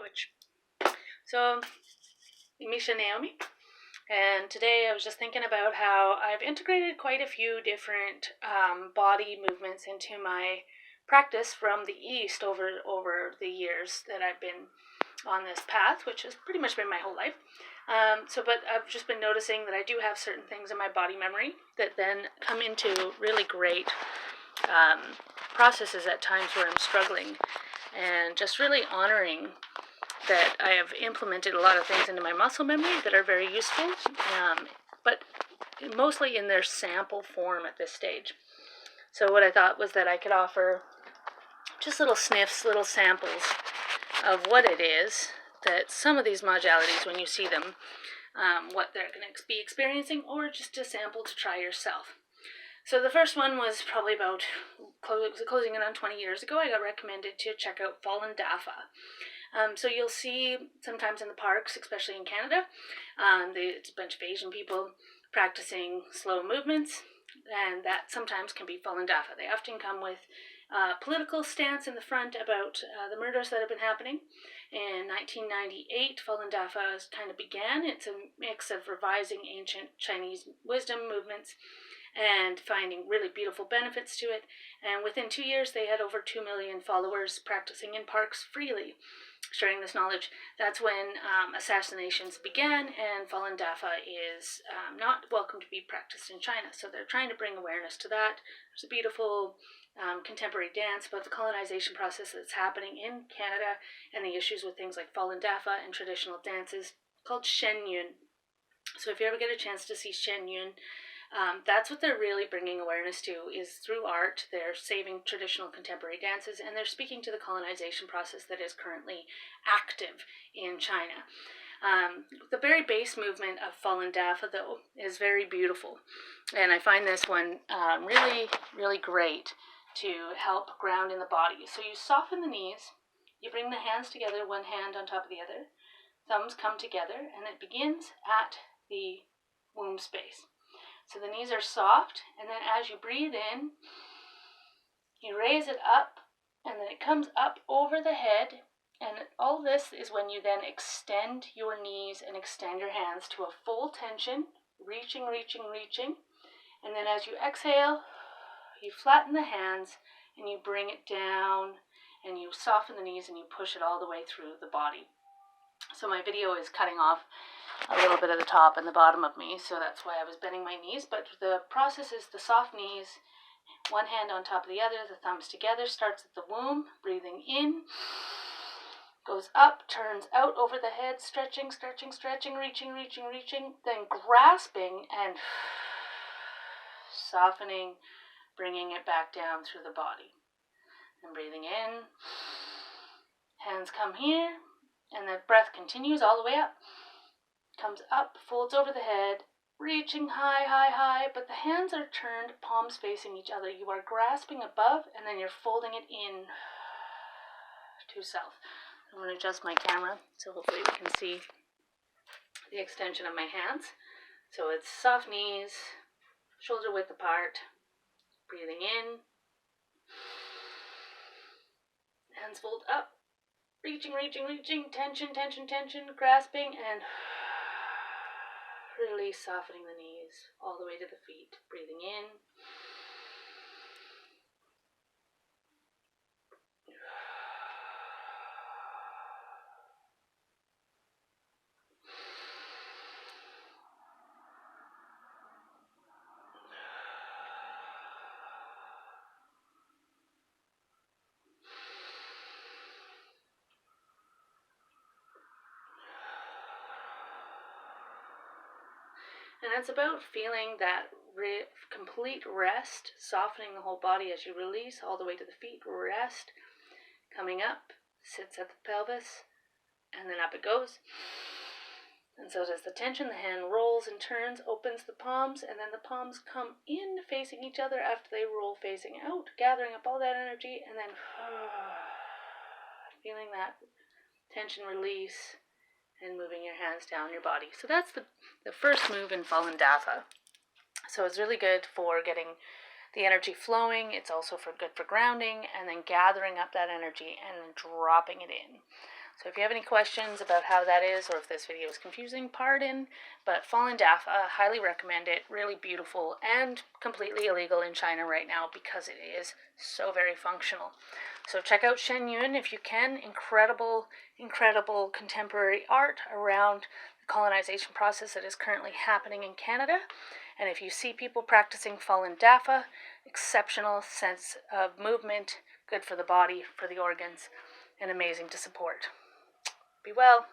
language. So, Misha Naomi, and today I was just thinking about how I've integrated quite a few different body movements into my practice from the East over the years that I've been on this path, which has pretty much been my whole life. But I've just been noticing that I do have certain things in my body memory that then come into really great processes at times where I'm struggling, and just really honoring that I have implemented a lot of things into my muscle memory that are very useful, but mostly in their sample form at this stage. So what I thought was that I could offer just little sniffs, little samples of what it is that some of these modalities, when you see them, what they're going to be experiencing, or just a sample to try yourself. So the first one was probably about closing in on 20 years ago. I got recommended to check out Falum Dafa. So you'll see sometimes in the parks, especially in Canada, it's a bunch of Asian people practicing slow movements, and that sometimes can be Falun Dafa. They often come with political stance in the front about the murders that have been happening. In 1998, Falun Dafa kind of began. It's a mix of revising ancient Chinese wisdom movements and finding really beautiful benefits to it. And within 2 years, they had over 2 million followers practicing in parks freely, sharing this knowledge. That's when assassinations began, and Falun Dafa is not welcome to be practiced in China. So they're trying to bring awareness to that. There's a beautiful contemporary dance about the colonization process that's happening in Canada and the issues with things like Falun Dafa and traditional dances called Shen Yun. So if you ever get a chance to see Shen Yun, that's what they're really bringing awareness to, is through art. They're saving traditional contemporary dances, and they're speaking to the colonization process that is currently active in China. The very base movement of Falun Dafa, though, is very beautiful, and I find this one really, really great to help ground in the body. So you soften the knees, you bring the hands together, one hand on top of the other, thumbs come together, and it begins at the womb space. So the knees are soft, and then as you breathe in, you raise it up, and then it comes up over the head, and all this is when you then extend your knees and extend your hands to a full tension, reaching, and then as you exhale, you flatten the hands, and you bring it down, and you soften the knees, and you push it all the way through the body. So my video is cutting off a little bit of the top and the bottom of me, so that's why I was bending my knees. But the process is the soft knees, one hand on top of the other, the thumbs together, starts at the womb, breathing in, goes up, turns out over the head, stretching, reaching, then grasping and softening, bringing it back down through the body. And breathing in, hands come here, and the breath continues all the way up. Comes up, folds over the head, reaching high, but the hands are turned, palms facing each other. You are grasping above, and then you're folding it in to self. I'm going to adjust my camera, so hopefully we can see the extension of my hands. So it's soft knees, shoulder width apart, breathing in, hands fold up, reaching, tension, grasping, and really softening the knees all the way to the feet. Breathing in. And it's about feeling that complete rest, softening the whole body as you release all the way to the feet. Rest, coming up, sits at the pelvis, and then up it goes. And so does the tension. The hand rolls and turns, opens the palms, and then the palms come in facing each other after they roll facing out, gathering up all that energy, and then feeling that tension release and moving your hands down your body. So that's the first move in Falun Dafa. So it's really good for getting the energy flowing. It's also good for grounding, and then gathering up that energy and then dropping it in. So if you have any questions about how that is, or if this video is confusing, pardon, but Falun Dafa, highly recommend it. Really beautiful and completely illegal in China right now because it is so very functional. So check out Shen Yun if you can. Incredible, incredible contemporary art around the colonization process that is currently happening in Canada. And if you see people practicing Falun Dafa, exceptional sense of movement, good for the body, for the organs, and amazing to support. Be well.